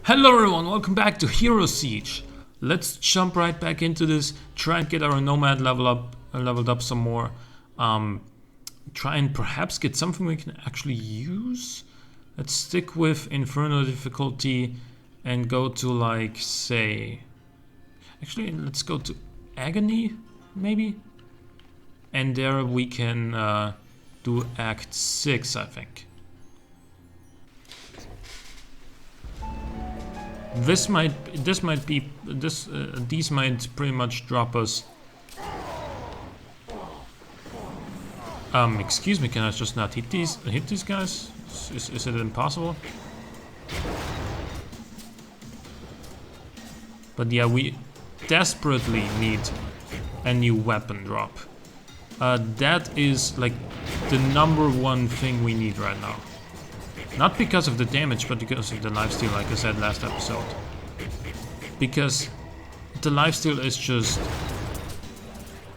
Hello everyone, welcome back to Hero Siege. Let's jump right back into this, try and get our Nomad leveled up some more. Try and perhaps get something we can actually use. Let's stick with Inferno difficulty and go to, like, say... Actually, let's go to Agony, maybe? And there we can do Act 6, I think. These might pretty much drop us. Excuse me, can I just not hit these guys? Is it impossible? But yeah, we desperately need a new weapon drop. That is like the #1 thing we need right now. Not because of the damage, but because of the lifesteal, like I said last episode. Because the lifesteal is just...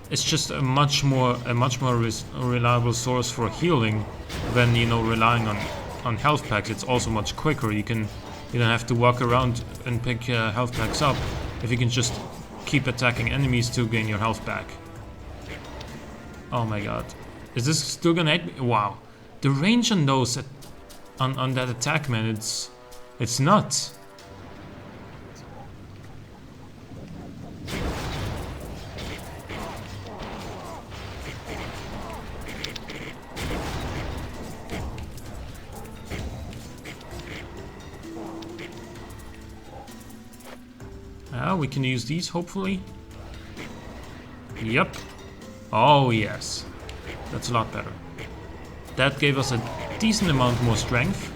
It's just a much more reliable source for healing than, you know, relying on health packs. It's also much quicker. You don't have to walk around and pick health packs up if you can just keep attacking enemies to gain your health back. Oh my god. Is this still gonna hit me? Wow. The range on those... On that attack, man, it's nuts. We can use these, hopefully. Yep. Oh, yes. That's a lot better. That gave us a decent amount more strength.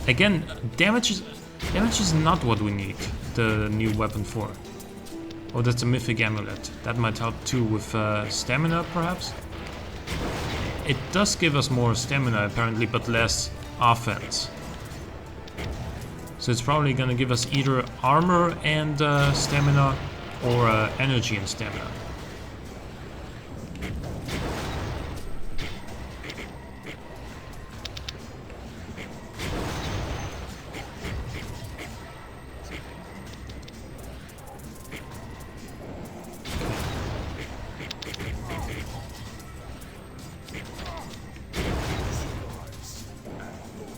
Again, damage is not what we need the new weapon for. Oh, that's a mythic amulet. That might help too with stamina, perhaps. It does give us more stamina apparently, but less offense. So it's probably gonna give us either armor and stamina, or energy and stamina.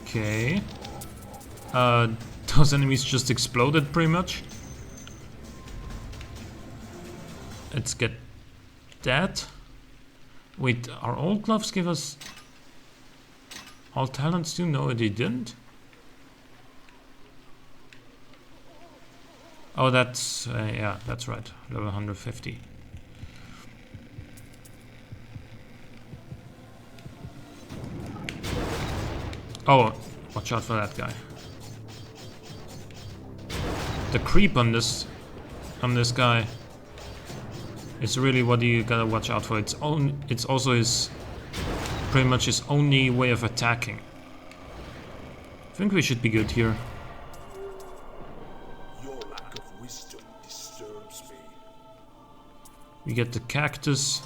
Okay. Those enemies just exploded pretty much. Let's get that. Wait, are all gloves give us all talents too? No, they didn't. Oh, that's yeah, that's right. Level 150. Oh, watch out for that guy. The creep on this guy is really what you gotta watch out for. It's also pretty much his only way of attacking. I think we should be good here. Your lack of wisdom disturbs me. We get the cactus.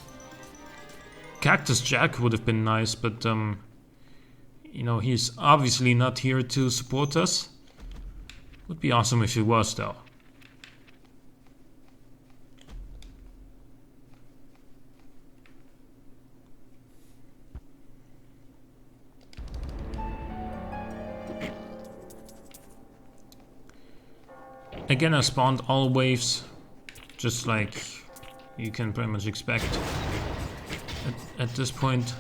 Cactus Jack would have been nice, but you know, he's obviously not here to support us. Would be awesome if he was, though. Again, I spawned all waves, just like you can pretty much expect at this point.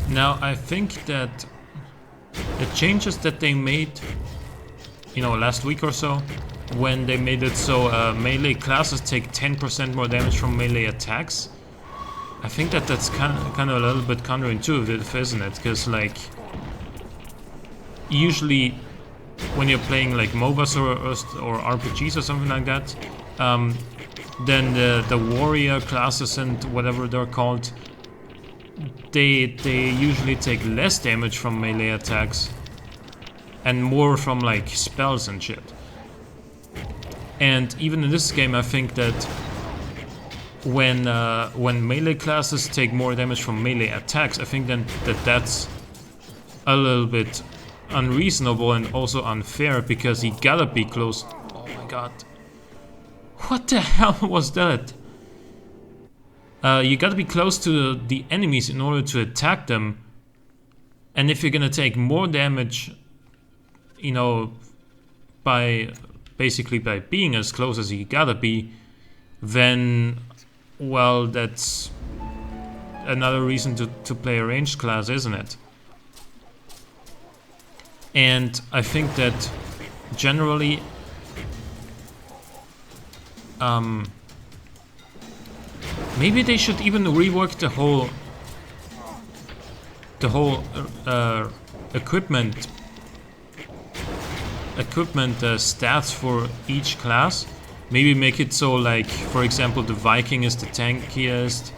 Now, I think that the changes that they made, you know, last week or so, when they made it so melee classes take 10% more damage from melee attacks, I think that's kind of a little bit counterintuitive, isn't it? Because, like, usually when you're playing like MOBAs or RPGs or something like that, then the warrior classes and whatever they're called they usually take less damage from melee attacks and more from like spells and shit. And even in this game, I think that when melee classes take more damage from melee attacks, I think then that's a little bit unreasonable and also unfair, because he gotta be close. Oh my god. What the hell was that? You gotta be close to the enemies in order to attack them. And if you're gonna take more damage, you know, basically by being as close as you gotta be, then, well, that's another reason to play a ranged class, isn't it? And I think that generally maybe they should even rework the whole equipment stats for each class. Maybe make it so, like, for example, the Viking is the tankiest,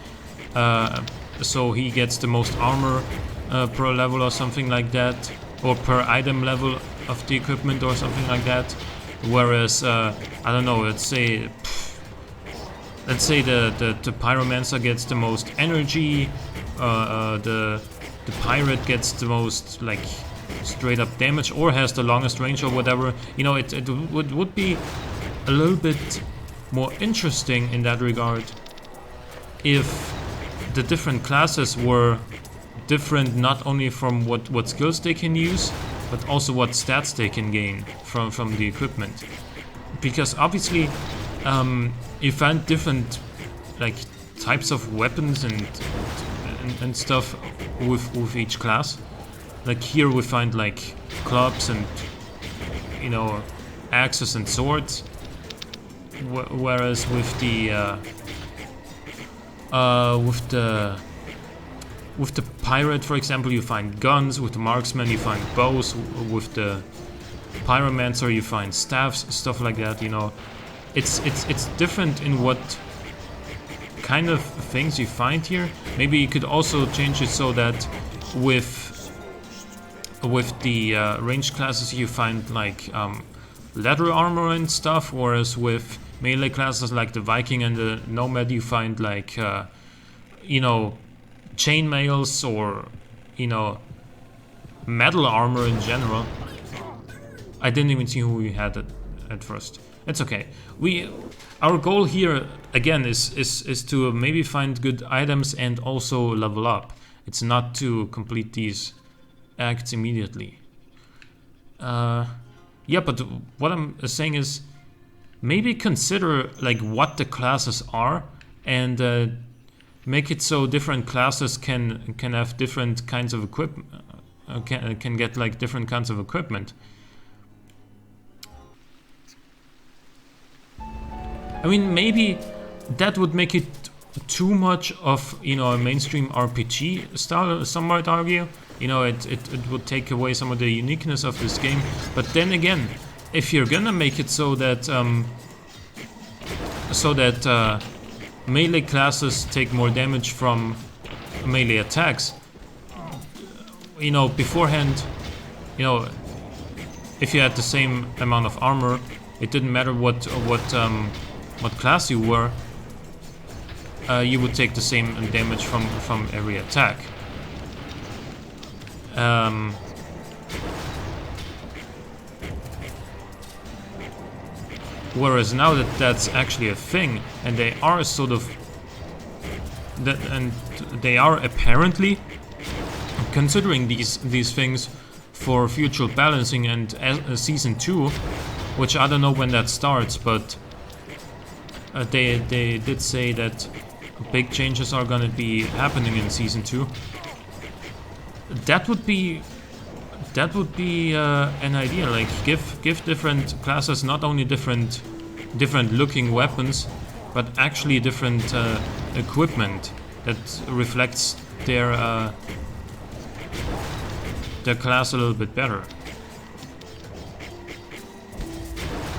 so he gets the most armor per level or something like that, or per item level of the equipment or something like that. Whereas, I don't know, let's say the Pyromancer gets the most energy, the Pirate gets the most, like, straight up damage, or has the longest range or whatever. You know, it would be a little bit more interesting in that regard if the different classes were different, not only from what skills they can use, but also what stats they can gain from the equipment. Because obviously you find different, like, types of weapons and stuff with each class. Like here we find like clubs and, you know, axes and swords, whereas with the pirate, for example, you find guns. With the marksman, you find bows. With the pyromancer, you find staffs, stuff like that. You know, it's different in what kind of things you find here. Maybe you could also change it so that with the ranged classes you find like leather armor and stuff, whereas with melee classes like the Viking and the Nomad you find like you know, chainmails or, you know, metal armor in general. I didn't even see who we had at first. It's okay. Our goal here again is to maybe find good items and also level up. It's not to complete these acts immediately. Yeah, but what I'm saying is maybe consider like what the classes are, and make it so different classes can have different kinds of equipment, can get like different kinds of equipment. I mean, maybe that would make it too much of, you know, a mainstream RPG style, some might argue. You know, it would take away some of the uniqueness of this game. But then again, if you're gonna make it so that melee classes take more damage from melee attacks, you know, beforehand, you know, if you had the same amount of armor, it didn't matter what class you were, you would take the same damage from every attack. Whereas now that that's actually a thing, and they are sort of and they are apparently considering these things for future balancing and season 2, which I don't know when that starts, but they did say that big changes are gonna be happening in season 2. That would be an idea. Like give different classes not only different looking weapons, but actually different equipment that reflects their class a little bit better,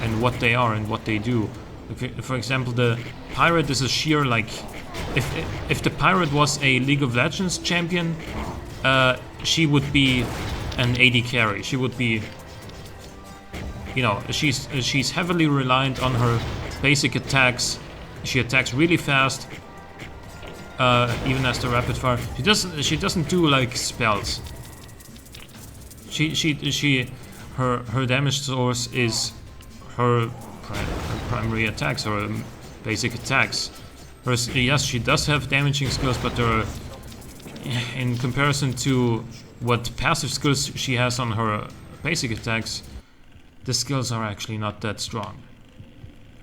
and what they are and what they do. For example, the pirate is a sheer like if the pirate was a League of Legends champion, she would be an AD carry. She would be, you know, she's heavily reliant on her basic attacks. She attacks really fast, even as the rapid fire. She doesn't do like spells. Her damage source is her primary attacks, her basic attacks. Yes, she does have damaging skills, but they're, in comparison to what passive skills she has on her basic attacks, the skills are actually not that strong.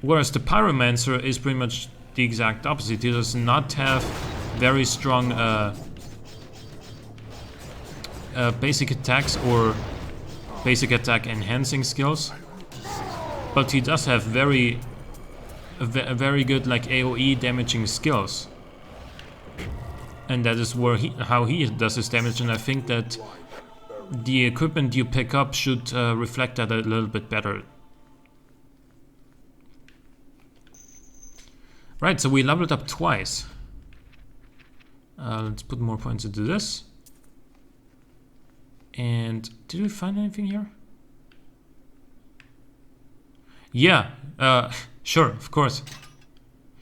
Whereas the Pyromancer is pretty much the exact opposite. He does not have very strong basic attacks or basic attack enhancing skills, but he does have very good like AoE damaging skills, and that is where how he does his damage. And I think that the equipment you pick up should reflect that a little bit better. Right, so we leveled up twice. Let's put more points into this. And did we find anything here? Yeah, sure, of course.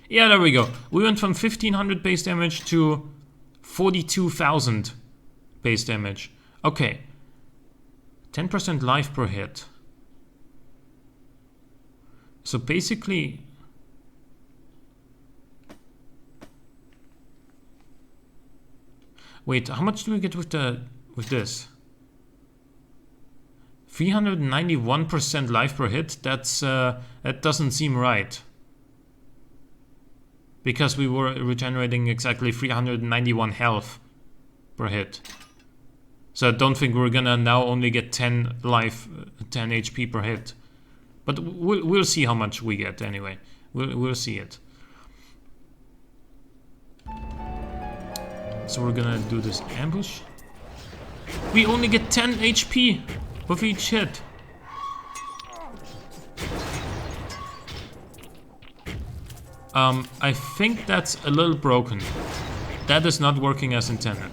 Yeah, there we go. We went from 1500 base damage to 42,000 base damage. Okay. 10% life per hit. So basically, wait, how much do we get with this? 391% life per hit. That doesn't seem right. Because we were regenerating exactly 391 health per hit. So I don't think we're gonna now only get 10 life, 10 HP per hit. But we'll see how much we get anyway. We'll see it. So we're gonna do this ambush. We only get 10 HP with each hit. I think that's a little broken. That is not working as intended.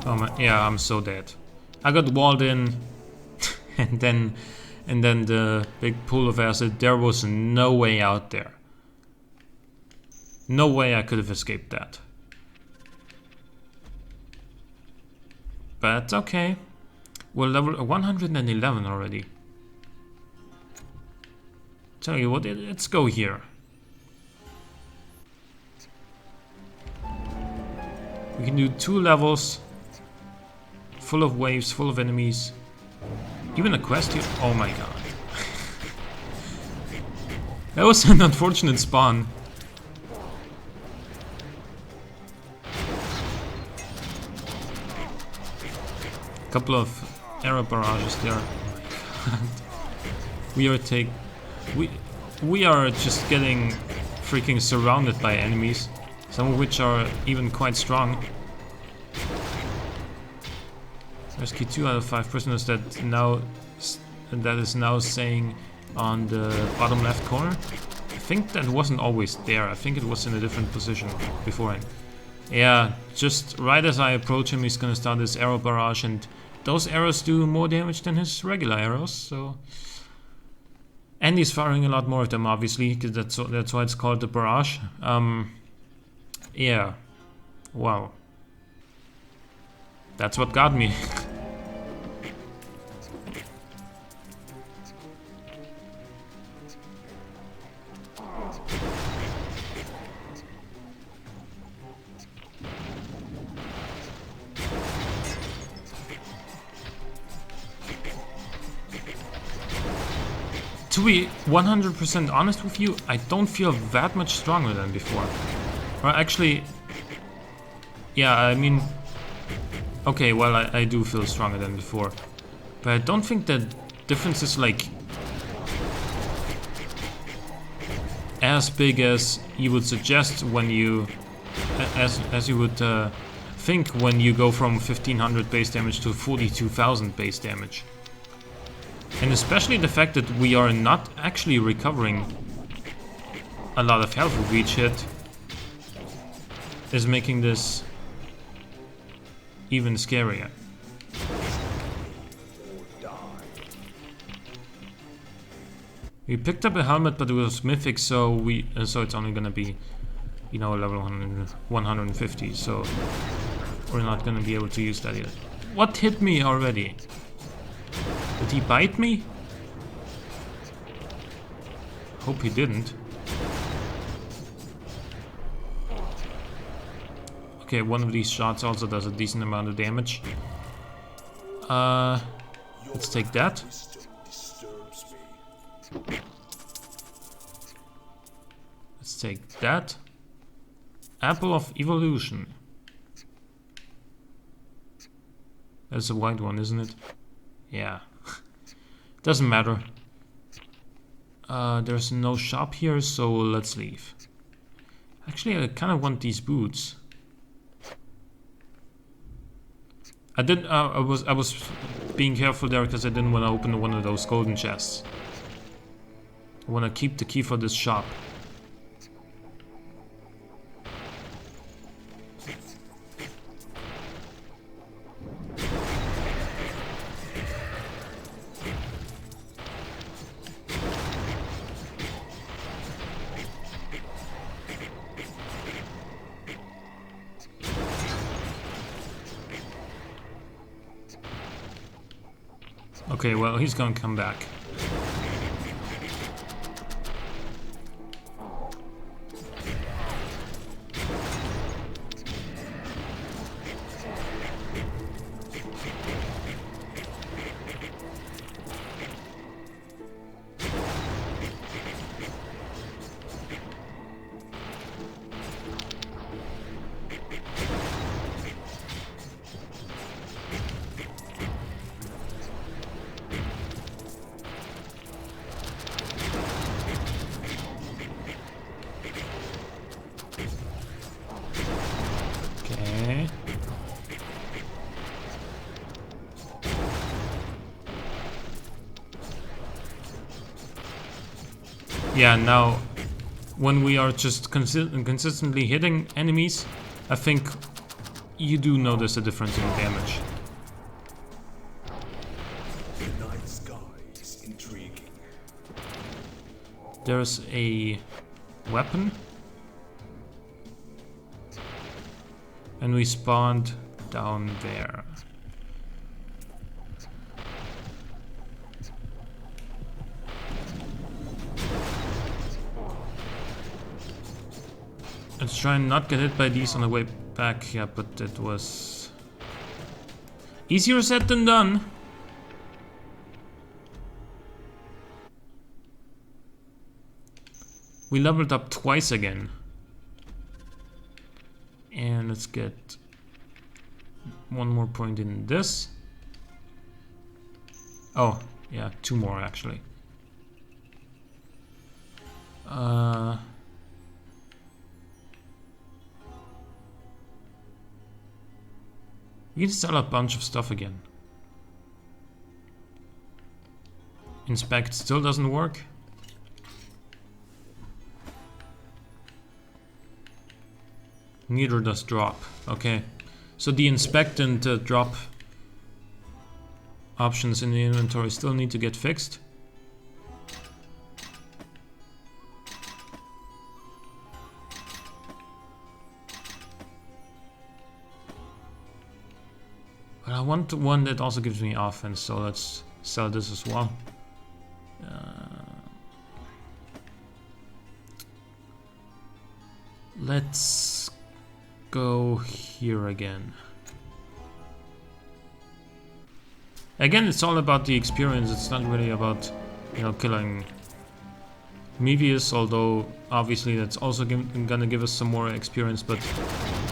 Oh my, yeah, I'm so dead. I got walled in, and then the big pool of acid. There was no way out there. No way I could have escaped that. But okay, we're level 111 already. Tell you what, let's go here. We can do 2 levels. Full of waves, full of enemies. Even a quest here. Oh my god. That was an unfortunate spawn. Couple of arrow barrages there. We are just getting freaking surrounded by enemies, some of which are even quite strong. Rescue 2 out of 5 prisoners. That is now saying on the bottom left corner. I think that wasn't always there. I think it was in a different position beforehand. Yeah, just right as I approach him, he's gonna start this arrow barrage, and those arrows do more damage than his regular arrows. So, and he's firing a lot more of them, obviously, because that's why it's called the barrage. Yeah, wow, that's what got me. To be 100% honest with you, I don't feel that much stronger than before. Or actually, yeah, I mean, okay, well, I do feel stronger than before. But I don't think that difference is like as big as you would suggest when you, as you would think when you go from 1500 base damage to 42,000 base damage. And especially the fact that we are not actually recovering a lot of health with each hit is making this even scarier. We picked up a helmet, but it was mythic, so so it's only gonna be, you know, level 150. So we're not gonna be able to use that yet. What hit me already? Did he bite me? Hope he didn't. Okay, one of these shots also does a decent amount of damage. Let's take that. Let's take that. Apple of Evolution. That's a white one, isn't it? Yeah. Doesn't matter. There's no shop here, so let's leave. Actually, I kind of want these boots. I didn't. I was being careful there because I didn't want to open one of those golden chests. I want to keep the key for this shop. Okay, well, he's gonna come back. Yeah, now, when we are just consistently hitting enemies, I think you do notice a difference in damage. The night sky is intriguing. There's a weapon. And we spawned down there. Let's try and not get hit by these on the way back. Yeah, but it was easier said than done. We leveled up twice again. And let's get one more point in this. Oh, yeah, two more actually. We can sell a bunch of stuff again. Inspect still doesn't work. Neither does drop. Okay, so the inspect and drop options in the inventory still need to get fixed. But I want one that also gives me offense, so let's sell this as well. Let's go here again. Again, it's all about the experience. It's not really about, you know, killing Mevius, although obviously that's also gonna give us some more experience, but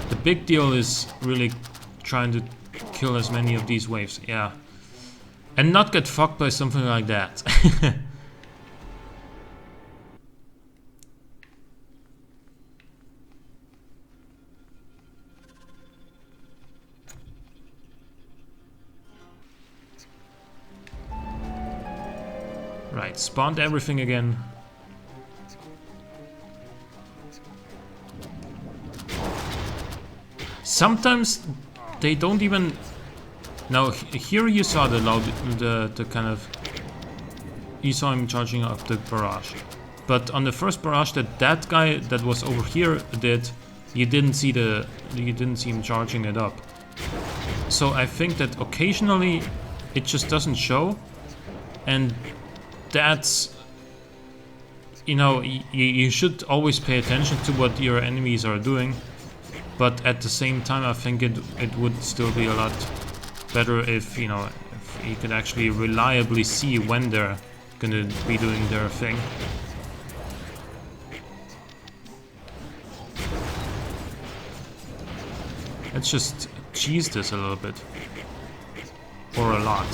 the big deal is really trying to kill as many of these waves, yeah. And not get fucked by something like that. Right, spawned everything again. Sometimes they don't even... Now here you saw the kind of... You saw him charging up the barrage. But on the first barrage that guy that was over here did, you didn't see him charging it up. So I think that occasionally it just doesn't show, and that's, you know, you should always pay attention to what your enemies are doing, but at the same time I think it would still be a lot better if, you know, if you could actually reliably see when they're gonna be doing their thing. Let's just cheese this a little bit. Or a lot.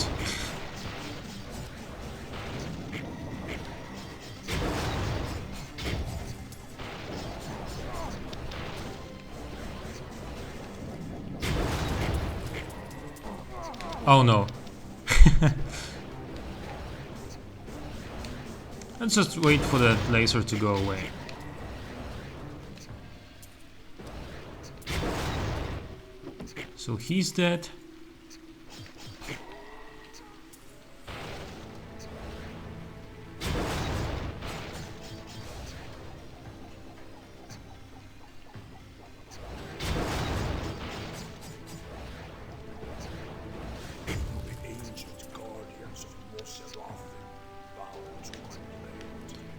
Oh no. Let's just wait for that laser to go away. So he's dead.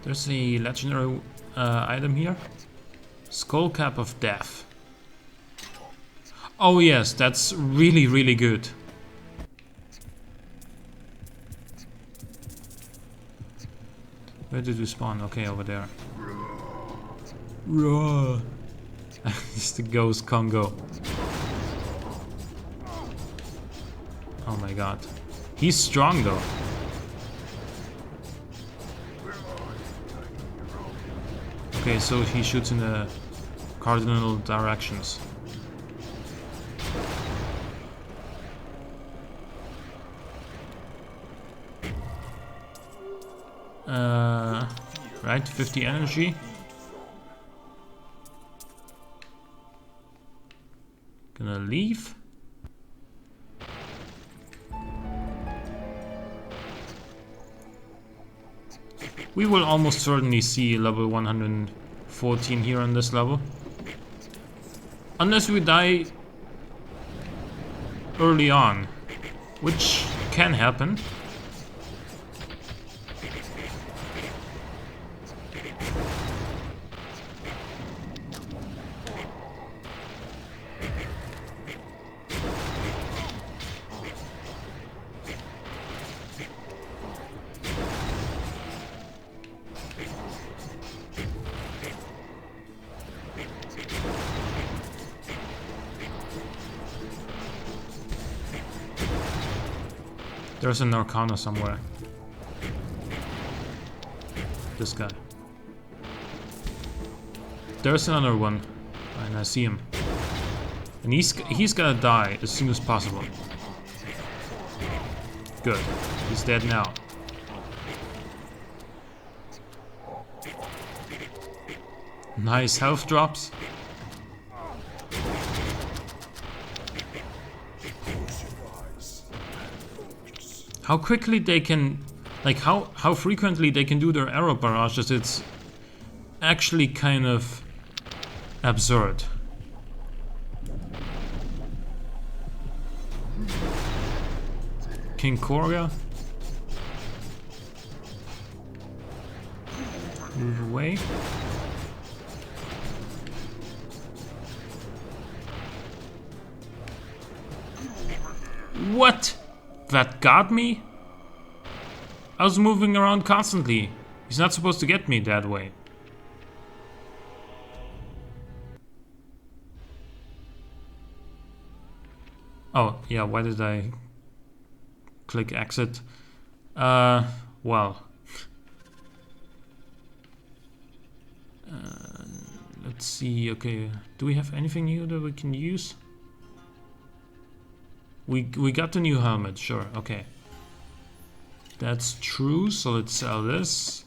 There's a legendary item here. Skull Cap of Death. Oh yes, that's really, really good. Where did we spawn? Okay, over there. Roar. It's the Ghost Congo. Oh my god. He's strong though. Okay, so he shoots in the cardinal directions. Right, 50 energy. Gonna leave. We will almost certainly see level 114 here on this level. Unless we die early on, which can happen. There's an Arcana somewhere. This guy. There's another one, and I see him. And he's gonna die as soon as possible. Good. He's dead now. Nice health drops. How quickly they can, like how frequently they can do their arrow barrages, it's actually kind of absurd. King Korga. Move away. What? That got me? I was moving around constantly. He's not supposed to get me that way. Oh, yeah, why did I click exit? Well. Let's see, okay. Do we have anything new that we can use? We got the new helmet, sure, okay. That's true, so let's sell this.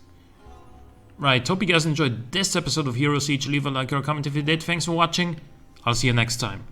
Right, hope you guys enjoyed this episode of Hero Siege. Leave a like or a comment if you did. Thanks for watching. I'll see you next time.